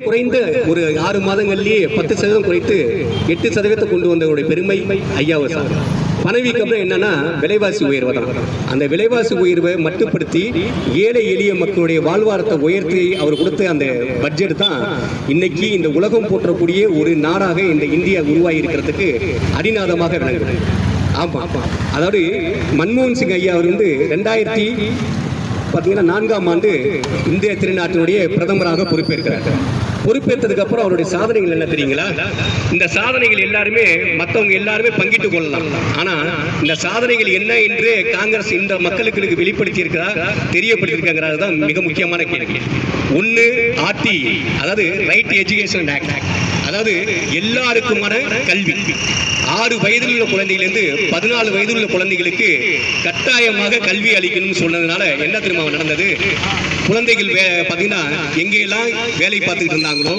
குறைந்த ஒரு 6 மாதங்களிலேயே 10% குறைத்து 8% கொண்டு வந்தவருடைய பெருமை ஐயாவை சார். பணவீக்கம் என்னன்னா விலைவாசி உயர்வு தான். அந்த விலைவாசி உயர்வை மட்டுப்படுத்தி ஏழை எளிய மக்களுடைய வாழ்வாரத்தை உயர்த்தி அவர் கொடுத்த அந்த பட்ஜெட் தான் இன்னைக்கு இந்த உலகம் போற்றக்கூடிய ஒரு நாடாக இந்த இந்தியா உருவாகி இருக்கிறதுக்கு அடிநாதமாக விளங்குது. ஆமா, அதாவது மன்மோகன் சிங் ஐயா அவர் 2004ஆம் ஆண்டு இந்திய திருநாட்டினுடைய பிரதமராக பொறுப்பேற்கிறார். பொறுப்பேற்றதுக்கு அப்புறம் அவருடைய சாதனைகள் என்ன தெரியுங்களா? இந்த சாதனைகள் எல்லாருமே மற்றவங்க எல்லாருமே பங்கிட்டுக் கொள்ளலாம். ஆனா இந்த சாதனைகள் என்ன என்று காங்கிரஸ் இந்த மக்களுக்கு வெளிப்படுத்தி இருக்கிறா, தெரியப்படுத்திருக்காங்கிறது தான் மிக முக்கியமான கேள்வி. ஒன்று ஆர்டி, அதாவது ரைட் எஜுகேஷன் ஆக்ட், அதாவது எல்லாருக்குமான கல்வி. 6 வயதில் உள்ள குழந்தைகளிலிருந்து 14 வயதில் உள்ள குழந்தைகளுக்கு கட்டாயமாக கல்வி அளிக்கணும்னு சொன்னதுனால என்ன தெரியுமா நடந்தது? குழந்தைகள் பார்த்தீங்கன்னா எங்கெல்லாம் வேலை பார்த்துக்கிட்டு இருந்தாங்களோ